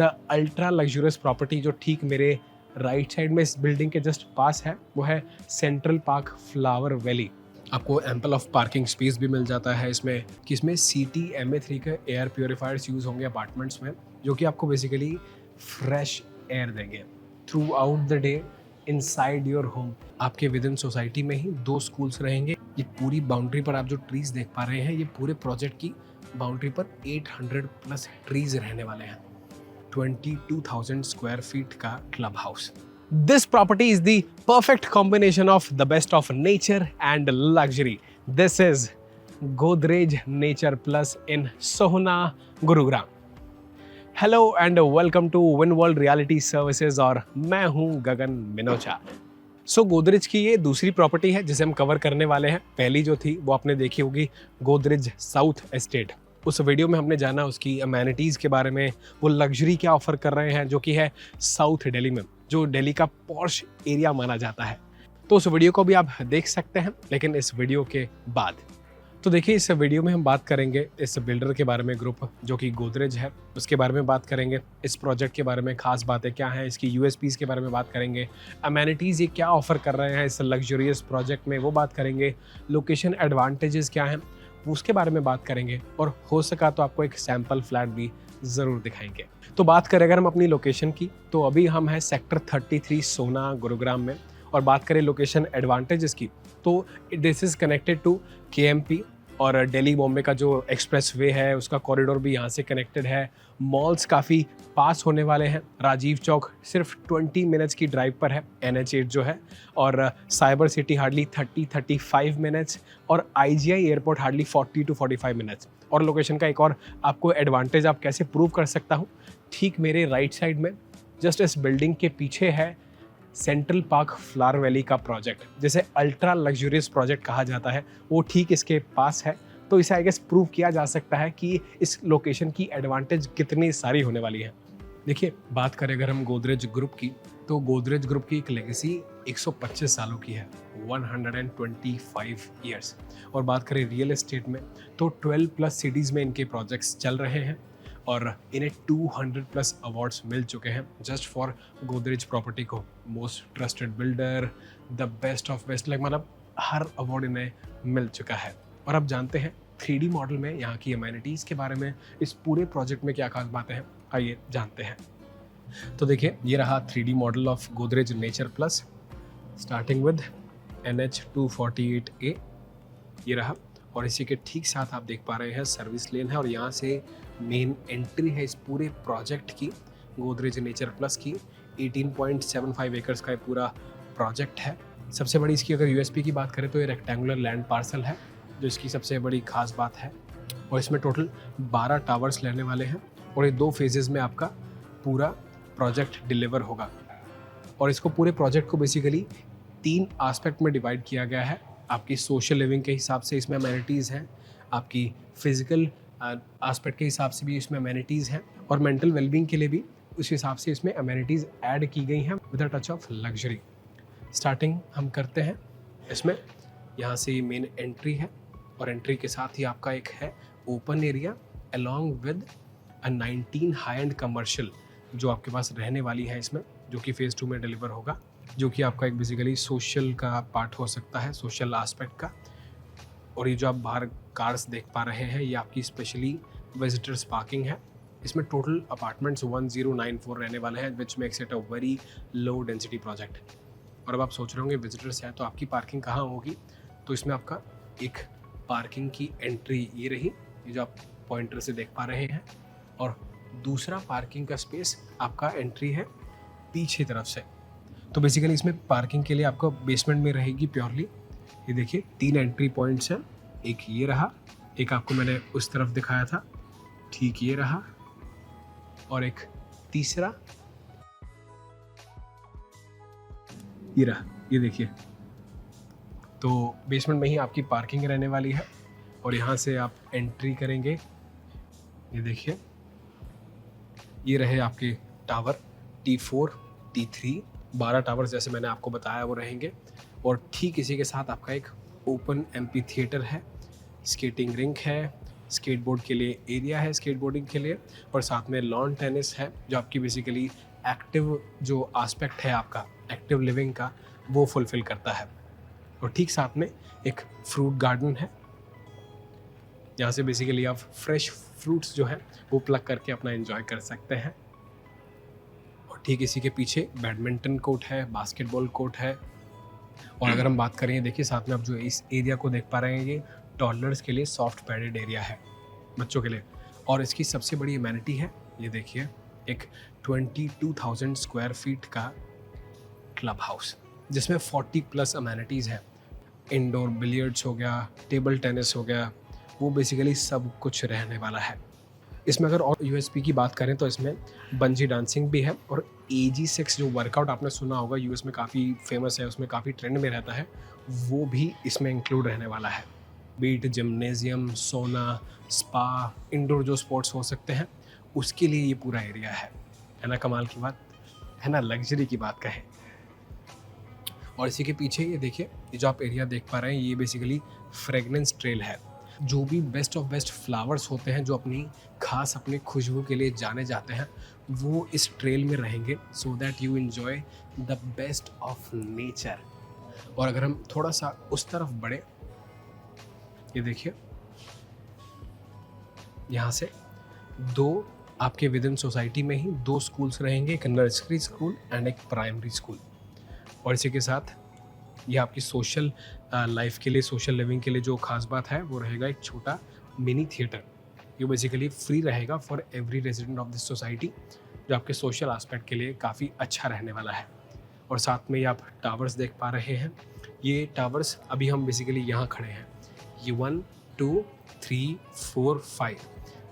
The ultra luxurious property जो ठीक मेरे राइट साइड में इस बिल्डिंग के जस्ट पास है वो है सेंट्रल पार्क फ्लावर वैली। आपको एम्पल ऑफ पार्किंग स्पेस भी मिल जाता है इसमें कि इसमें CT-MA3 के एयर प्योरीफायर्स यूज़ होंगे अपार्टमेंट्स में, जो कि आपको बेसिकली फ्रेश एयर देंगे through out the day inside your home. आपके विद इन सोसाइटी में ही 2 स्कूल्स रहेंगे। ये पूरी बाउंड्री पर आप जो ट्रीज देख पा रहे हैं, ये पूरे प्रोजेक्ट की बाउंड्री पर 800 प्लस ट्रीज रहने वाले हैं। 22,000 स्क्वायर फीट का club house. This property is the perfect combination of the best of nature and luxury. This is Godrej Nature Plus in Sohna, Gurugram. Hello and welcome to Win World realty services और मैं हूं गगन मिनोचा। सो गोदरेज की ये दूसरी property है जिसे हम cover करने वाले हैं। पहली जो थी वो आपने देखी होगी, गोदरेज साउथ एस्टेट। उस वीडियो में हमने जाना उसकी अमेनिटीज़ के बारे में, वो लग्जरी क्या ऑफर कर रहे हैं, जो कि है साउथ दिल्ली में, जो दिल्ली का पॉश एरिया माना जाता है। तो उस वीडियो को भी आप देख सकते हैं, लेकिन इस वीडियो के बाद। तो देखिए, इस वीडियो में हम बात करेंगे इस बिल्डर के बारे में, ग्रुप जो कि गोदरेज है उसके बारे में बात करेंगे, इस प्रोजेक्ट के बारे में खास बातें क्या हैं, इसकी USPs के बारे में बात करेंगे, अमेनिटीज़ ये क्या ऑफर कर रहे हैं इस लग्जरियस प्रोजेक्ट में वो बात करेंगे, लोकेशन एडवांटेजेस क्या हैं उसके बारे में बात करेंगे, और हो सका तो आपको एक सैम्पल फ्लैट भी ज़रूर दिखाएंगे। तो बात करें अगर हम अपनी लोकेशन की, तो अभी हम हैं सेक्टर 33 सोना, गुरुग्राम में। और बात करें लोकेशन एडवांटेजेस की, तो this is connected to KMP और दिल्ली बॉम्बे का जो एक्सप्रेस वे है उसका कॉरिडोर भी यहाँ से कनेक्टेड है। मॉल्स काफ़ी पास होने वाले हैं। राजीव चौक सिर्फ 20 मिनट्स की ड्राइव पर है, NH8 जो है, और साइबर सिटी हार्डली 30-35 मिनट्स, और IGI airport hardly 40 to 45 minutes. और लोकेशन का एक और आपको एडवांटेज आप कैसे प्रूव कर सकता हूँ, ठीक मेरे राइट साइड में जस्ट इस बिल्डिंग के पीछे है सेंट्रल पार्क फ्लावर वैली का प्रोजेक्ट, जिसे अल्ट्रा लग्जूरियस प्रोजेक्ट कहा जाता है, वो ठीक इसके पास है। तो इसे आई गेस प्रूव किया जा सकता है कि इस लोकेशन की एडवांटेज कितनी सारी होने वाली है। देखिए, बात करें अगर हम गोदरेज ग्रुप की, तो गोदरेज ग्रुप की एक लेगेसी 125 सालों की है, 125 ईयर्स। और बात करें रियल एस्टेट में, तो 12 प्लस सिटीज़ में इनके प्रोजेक्ट्स चल रहे हैं और इन्हें 200 प्लस अवार्ड्स मिल चुके हैं जस्ट फॉर गोदरेज प्रॉपर्टी को। Most trusted builder, the best of best, मतलब हर अवार्ड इन्हें मिल चुका है। और अब जानते हैं 3D मॉडल में यहाँ की अमेनिटीज़ के बारे में, इस पूरे प्रोजेक्ट में क्या खास बातें हैं, आइए जानते हैं। तो देखिए, ये रहा 3D model of Godrej nature plus, starting with NH248A, ये रहा। और इसी के ठीक साथ आप देख पा रहे हैं सर्विस लेन है, और यहाँ से मेन एंट्री है इस पूरे प्रोजेक्ट की, गोदरेज नेचर प्लस की। 18.75 एकर्स का ये पूरा प्रोजेक्ट है। सबसे बड़ी इसकी अगर USP की बात करें तो ये रेक्टेंगुलर लैंड पार्सल है, जो इसकी सबसे बड़ी खास बात है। और इसमें टोटल 12 टावर्स लेने वाले हैं, और ये 2 फेजेस में आपका पूरा प्रोजेक्ट डिलीवर होगा। और इसको पूरे प्रोजेक्ट को बेसिकली 3 एस्पेक्ट में डिवाइड किया गया है। आपकी सोशल लिविंग के हिसाब से इसमें अमेनिटीज़ हैं, आपकी फिजिकल एस्पेक्ट के हिसाब से भी इसमें अमेनिटीज़ हैं, और मेंटल वेलबींग के लिए भी उस हिसाब से इसमें अमेनिटीज़ ऐड की गई हैं with a touch of luxury. Starting हम करते हैं इसमें, यहाँ से मेन एंट्री है, और एंट्री के साथ ही आपका एक है open area along with a 19 high and commercial जो आपके पास रहने वाली है इसमें, जो कि फेज़ 2 में डिलीवर होगा, जो कि आपका एक बेसिकली सोशल का पार्ट हो सकता है, सोशल एस्पेक्ट का। और ये जो आप बाहर कार्स देख पा रहे हैं, ये आपकी स्पेशली विजिटर्स पार्किंग है। इसमें टोटल अपार्टमेंट्स 1094 रहने वाले हैं, which makes it a very low density project. और अब आप सोच रहे होंगे विजिटर्स हैं तो आपकी पार्किंग कहाँ होगी, तो इसमें आपका एक पार्किंग की एंट्री ये रही, ये जो आप पॉइंटर से देख पा रहे हैं, और दूसरा पार्किंग का स्पेस आपका एंट्री है पीछे तरफ से। तो बेसिकली इसमें पार्किंग के लिए आपको बेसमेंट में रहेगी प्योरली। ये देखिए 3 एंट्री पॉइंट्स हैं, एक ये रहा, एक आपको मैंने उस तरफ दिखाया था, ठीक ये रहा, और एक तीसरा ये रहा, ये देखिए। तो बेसमेंट में ही आपकी पार्किंग रहने वाली है, और यहाँ से आप एंट्री करेंगे, ये देखिए, ये रहे आपके टावर T4, T3, 12 टावर्स जैसे मैंने आपको बताया वो रहेंगे। और ठीक इसी के साथ आपका एक ओपन एम्पी थिएटर है, स्केटिंग रिंक है, स्केटबोर्ड के लिए एरिया है स्केटबोर्डिंग के लिए, और साथ में लॉन टेनिस है जो आपकी बेसिकली एक्टिव जो आस्पेक्ट है आपका एक्टिव लिविंग का वो फुलफिल करता है। और ठीक साथ में एक फ्रूट गार्डन है, यहाँ से बेसिकली आप फ्रेश फ्रूट्स जो है वो प्लग करके अपना एंजॉय कर सकते हैं। और ठीक इसी के पीछे बैडमिंटन कोर्ट है, बास्केटबॉल कोर्ट है। और अगर हम बात करें, देखिए साथ में आप जो इस एरिया को देख पा रहे हैं, ये टॉडलर्स के लिए सॉफ्ट पैडेड एरिया है बच्चों के लिए। और इसकी सबसे बड़ी एमेनिटी है, ये देखिए, एक 22,000 स्क्वायर फीट का क्लब हाउस जिसमें 40+ अमेनिटीज़ है। इंडोर बिलियर्ड्स हो गया, टेबल टेनिस हो गया, वो बेसिकली सब कुछ रहने वाला है। इसमें अगर और यूएसपी की बात करें तो इसमें बंजी डांसिंग भी है, और AG6 जो वर्कआउट आपने सुना होगा यूएस में काफ़ी फेमस है, उसमें काफ़ी ट्रेंड में रहता है, वो भी इसमें इंक्लूड रहने वाला है। बीट जिम्नेजियम, सोना, स्पा, इंडोर जो स्पोर्ट्स हो सकते हैं उसके लिए ये पूरा एरिया है ना? कमाल की बात है ना, लग्जरी की बात कहें। और इसी के पीछे ये देखिए, ये जो आप एरिया देख पा रहे हैं ये बेसिकली फ्रेगनेंस ट्रेल है। जो भी बेस्ट ऑफ बेस्ट फ्लावर्स होते हैं जो अपनी खास अपनी खुशबू के लिए जाने जाते हैं वो इस ट्रेल में रहेंगे, so that you enjoy the best of nature. और अगर हम थोड़ा सा उस तरफ बढ़े, ये देखिए, यहाँ से दो आपके विद इन सोसाइटी में ही 2 स्कूल्स रहेंगे, एक नर्सरी स्कूल एंड एक प्राइमरी स्कूल। और इसी के साथ ये आपकी सोशल लाइफ के लिए, सोशल लिविंग के लिए जो खास बात है वो रहेगा एक छोटा मिनी थिएटर। ये बेसिकली फ्री रहेगा for every resident of this society, जो आपके सोशल एस्पेक्ट के लिए काफ़ी अच्छा रहने वाला है। और साथ में ये आप टावर्स देख पा रहे हैं, ये टावर्स अभी हम बेसिकली यहाँ खड़े हैं, ये 1 2 3 4 5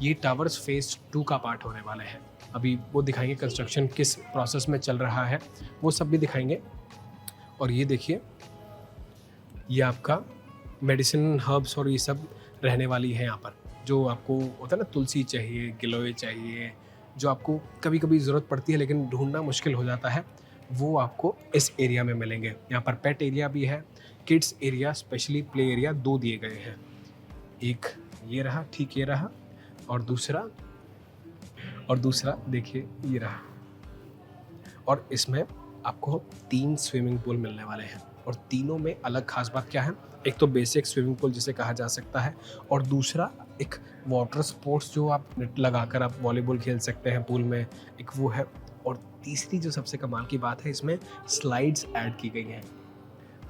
ये टावर्स फेज़ 2 का पार्ट होने वाले हैं। अभी वो दिखाएंगे कंस्ट्रक्शन किस प्रोसेस में चल रहा है, वो सब भी दिखाएंगे। और ये देखिए, ये आपका मेडिसिन हर्ब्स और ये सब रहने वाली है यहाँ पर। जो आपको होता है ना, तुलसी चाहिए, गिलोय चाहिए, जो आपको कभी कभी ज़रूरत पड़ती है लेकिन ढूंढना मुश्किल हो जाता है, वो आपको इस एरिया में मिलेंगे। यहाँ पर पेट एरिया भी है, kids area, specially play area 2 दिए गए हैं। एक ये रहा, ठीक ये रहा, और दूसरा देखिए ये रहा। और इसमें आपको 3 स्विमिंग पूल मिलने वाले हैं, और तीनों में अलग खास बात क्या है, एक तो बेसिक स्विमिंग पूल जिसे कहा जा सकता है, और दूसरा एक वाटर स्पोर्ट्स जो आप नेट लगाकर आप वॉलीबॉल खेल सकते हैं पूल में, एक वो है। और तीसरी जो सबसे कमाल की बात है, इसमें स्लाइड्स ऐड की गई हैं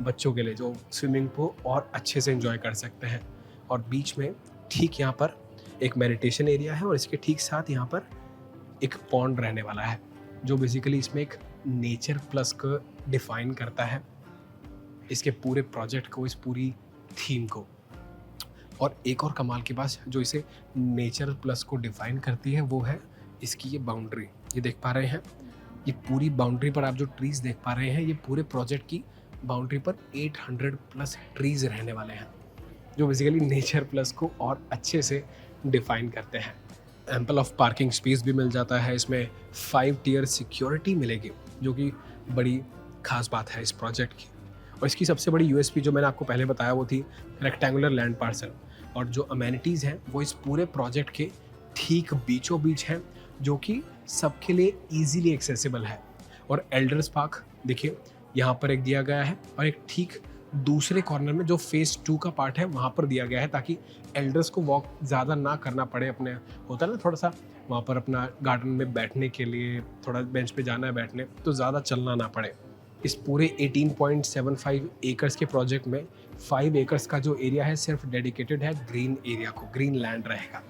बच्चों के लिए, जो स्विमिंग को और अच्छे से एंजॉय कर सकते हैं। और बीच में ठीक यहाँ पर एक मेडिटेशन एरिया है, और इसके ठीक साथ यहाँ पर एक पॉन्ड रहने वाला है, जो बेसिकली इसमें एक नेचर प्लस को डिफाइन करता है, इसके पूरे प्रोजेक्ट को, इस पूरी थीम को। और एक और कमाल की बात जो इसे नेचर प्लस को डिफाइन करती है वो है इसकी ये बाउंड्री। ये देख पा रहे हैं, ये पूरी बाउंड्री पर आप जो ट्रीज़ देख पा रहे हैं, ये पूरे प्रोजेक्ट की बाउंड्री पर 800+ ट्रीज़ रहने वाले हैं, जो बेसिकली नेचर प्लस को और अच्छे से डिफाइन करते हैं। एम्पल ऑफ पार्किंग स्पेस भी मिल जाता है इसमें, 5 टियर सिक्योरिटी मिलेगी, जो कि बड़ी खास बात है इस प्रोजेक्ट की। और इसकी सबसे बड़ी यूएसपी जो मैंने आपको पहले बताया वो थी रेक्टेंगुलर लैंड पार्सल, और जो अमेनिटीज़ हैं वो इस पूरे प्रोजेक्ट के ठीक बीचों बीच हैं, जो कि सबके लिए ईजीली एक्सेसिबल है। और एल्डर्स पार्क देखिए यहाँ पर एक दिया गया है, और एक ठीक दूसरे कॉर्नर में जो फेज़ 2 का पार्ट है वहाँ पर दिया गया है, ताकि एल्डर्स को वॉक ज़्यादा ना करना पड़े। अपने होता है ना थोड़ा सा वहाँ पर अपना गार्डन में बैठने के लिए, थोड़ा बेंच पे जाना है बैठने, तो ज़्यादा चलना ना पड़े। इस पूरे 18.75 एकर्स के प्रोजेक्ट में 5 एकर्स का जो एरिया है सिर्फ डेडिकेटेड है ग्रीन एरिया को, ग्रीन लैंड रहेगा।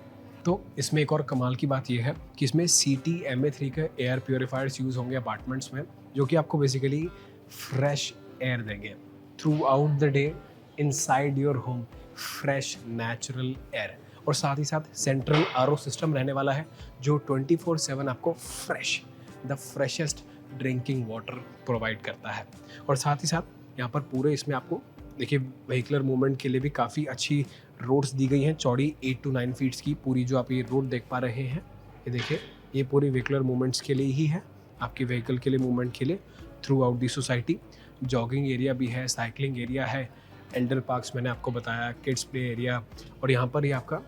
तो इसमें एक और कमाल की बात यह है कि इसमें CTMA3 के एयर प्योरीफायर्स यूज़ होंगे अपार्टमेंट्स में, जो कि आपको बेसिकली फ्रेश एयर देंगे through out the day inside your home, fresh natural air. और साथ ही साथ सेंट्रल RO सिस्टम रहने वाला है, जो 24/7 आपको fresh, the freshest drinking water provide करता है। और साथ ही साथ यहाँ पर पूरे इसमें आपको देखिए व्हीकलर मूवमेंट के लिए भी काफ़ी अच्छी रोड्स दी गई हैं, चौड़ी 8 to 9 फीट्स की पूरी जो आप ये रोड देख पा रहे हैं, ये देखिए, ये पूरी व्हीकलर मूवमेंट्स के लिए ही है, आपके व्हीकल के लिए मूवमेंट के लिए through out the society. Jogging area भी है, साइकिलिंग एरिया है, एल्डर पार्क्स मैंने आपको बताया, किड्स प्ले एरिया, और यहाँ पर ये आपका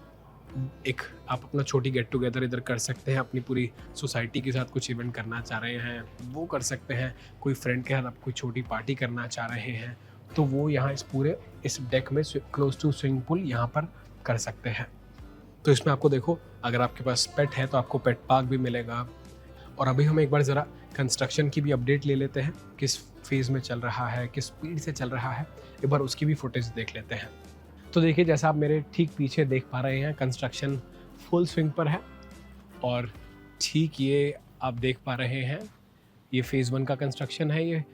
एक आप अपना छोटी गेट टुगेदर इधर कर सकते हैं, अपनी पूरी सोसाइटी के साथ कुछ इवेंट करना चाह रहे हैं वो कर सकते हैं, कोई फ्रेंड के साथ आप कोई छोटी पार्टी करना चाह रहे हैं तो वो यहाँ इस डेक में क्लोज टू स्विमिंग पूल यहाँ पर कर सकते हैं। तो इसमें आपको देखो, अगर आपके पास पेट है तो आपको पेट पार्क भी मिलेगा। और अभी हम एक बार ज़रा कंस्ट्रक्शन की भी अपडेट ले लेते हैं, किस फेज़ में चल रहा है, किस स्पीड से चल रहा है, एक बार उसकी भी फुटेज देख लेते हैं। तो देखिए, जैसा आप मेरे ठीक पीछे देख पा रहे हैं, कंस्ट्रक्शन फुल स्विंग पर है। और ठीक ये आप देख पा रहे हैं, ये फेज़ 1 का कंस्ट्रक्शन है।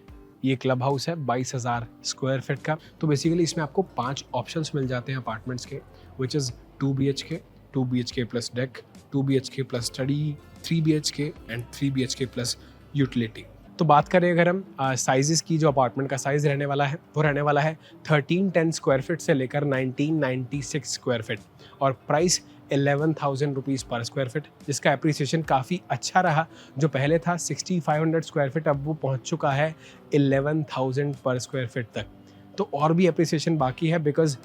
ये क्लब हाउस है 22,000 स्क्वायर फीट का। तो बेसिकली इसमें आपको 5 ऑप्शंस मिल जाते हैं अपार्टमेंट्स के, which is 2 BHK, 2 BHK plus deck, 2 BHK plus study, 3 BHK and 3 BHK plus utility. तो बात करें अगर हम साइजेस की, जो अपार्टमेंट का साइज़ रहने वाला है वो रहने वाला है 1310 स्क्वायर फीट से लेकर 1996 स्क्वायर फीट, और प्राइस 11,000 रुपीज़ पर स्क्वायर फीट, जिसका एप्रिसिएशन काफ़ी अच्छा रहा। जो पहले था 6500 स्क्वायर फीट, अब वो पहुंच चुका है 11,000 पर स्क्वायर फीट तक। तो और भी एप्रिसिएशन बाकी है, because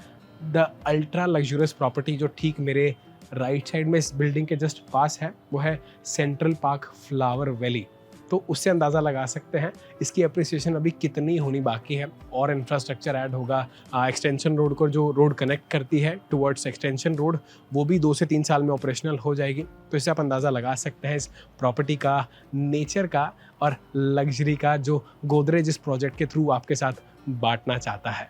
the ultra luxurious property जो ठीक मेरे राइट साइड में इस बिल्डिंग के जस्ट पास है वो है सेंट्रल पार्क फ्लावर वैली। तो उससे अंदाज़ा लगा सकते हैं इसकी अप्रिसिएशन अभी कितनी होनी बाकी है। और इंफ्रास्ट्रक्चर ऐड होगा, एक्सटेंशन रोड को, जो रोड कनेक्ट करती है टुवर्ड्स एक्सटेंशन रोड, वो भी 2 से 3 साल में ऑपरेशनल हो जाएगी। तो इससे आप अंदाज़ा लगा सकते हैं इस प्रॉपर्टी का, नेचर का और लग्जरी का, जो गोदरेज इस प्रोजेक्ट के थ्रू आपके साथ बांटना चाहता है।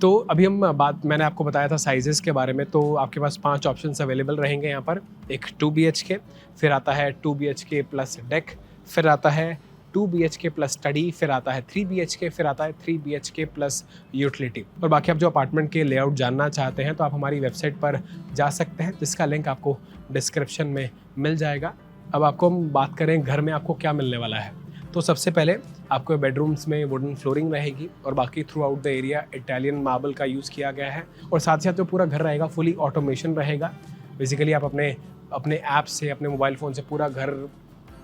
तो अभी मैंने आपको बताया था साइजेस के बारे में। तो आपके पास 5 ऑप्शंस अवेलेबल रहेंगे यहाँ पर। एक 2 BHK, फिर आता है 2 BHK प्लस डेक, फिर आता है 2 BHK प्लस स्टडी, फिर आता है 3 BHK, फिर आता है 3 BHK प्लस यूटिलिटी। और बाकी आप जो अपार्टमेंट के लेआउट जानना चाहते हैं तो आप हमारी वेबसाइट पर जा सकते हैं, जिसका लिंक आपको डिस्क्रिप्शन में मिल जाएगा। अब आपको हम बात करें घर में आपको क्या मिलने वाला है। तो सबसे पहले आपको बेडरूम्स में वुडन फ्लोरिंग रहेगी, और बाकी through out the area Italian marble का यूज़ किया गया है। और साथ ही साथ जो पूरा घर रहेगा फुली ऑटोमेशन रहेगा। बेसिकली आप अपने ऐप से, अपने मोबाइल फ़ोन से पूरा घर,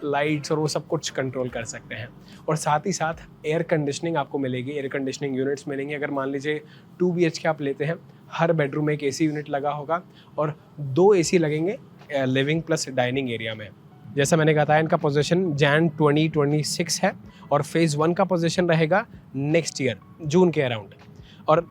लाइट्स और वो सब कुछ कंट्रोल कर सकते हैं। और साथ ही साथ एयर कंडीशनिंग आपको मिलेगी, एयर कंडीशनिंग यूनिट्स मिलेंगे। अगर मान लीजिए 2 BHK आप लेते हैं, हर बेडरूम में एक AC यूनिट लगा होगा और 2 AC लगेंगे लिविंग प्लस डाइनिंग एरिया में। जैसा मैंने कहा था, इनका पोजीशन जैन 2026 है और फेज़ 1 का पोजीशन रहेगा नेक्स्ट ईयर जून के अराउंड। और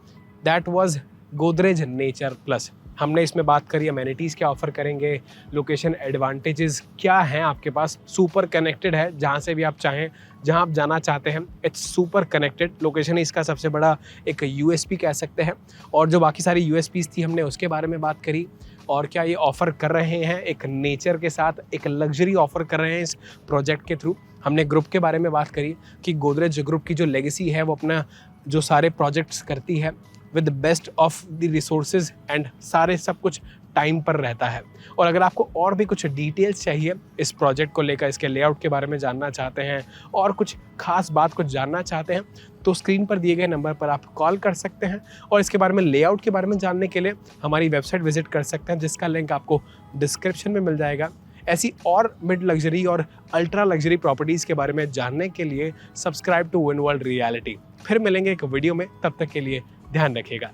that was Godrej nature plus. हमने इसमें बात करी अमेनिटीज़ क्या ऑफ़र करेंगे, लोकेशन एडवांटेजेस क्या हैं आपके पास, सुपर कनेक्टेड है, जहाँ से भी आप चाहें, जहाँ आप जाना चाहते हैं, इट्स सुपर कनेक्टेड। लोकेशन इसका सबसे बड़ा एक USP कह सकते हैं। और जो बाकी सारी USPs थी हमने उसके बारे में बात करी, और क्या ये ऑफ़र कर रहे हैं, एक नेचर के साथ एक लग्जरी ऑफ़र कर रहे हैं इस प्रोजेक्ट के थ्रू। हमने ग्रुप के बारे में बात करी कि गोदरेज ग्रुप की जो लेगेसी है वो अपना जो सारे प्रोजेक्ट्स करती है with best of the resources and सारे सब कुछ टाइम पर रहता है। और अगर आपको और भी कुछ डिटेल्स चाहिए इस प्रोजेक्ट को लेकर, इसके लेआउट के बारे में जानना चाहते हैं और कुछ खास बात कुछ जानना चाहते हैं, तो स्क्रीन पर दिए गए नंबर पर आप कॉल कर सकते हैं। और इसके बारे में, लेआउट के बारे में जानने के लिए हमारी वेबसाइट विजिट कर सकते हैं, जिसका लिंक आपको डिस्क्रिप्शन में मिल जाएगा। ऐसी और मिड लग्जरी और अल्ट्रा लग्जरी प्रॉपर्टीज़ के बारे में जानने के लिए subscribe to Win World realty. फिर मिलेंगे एक वीडियो में, तब तक के लिए ध्यान रखिएगा।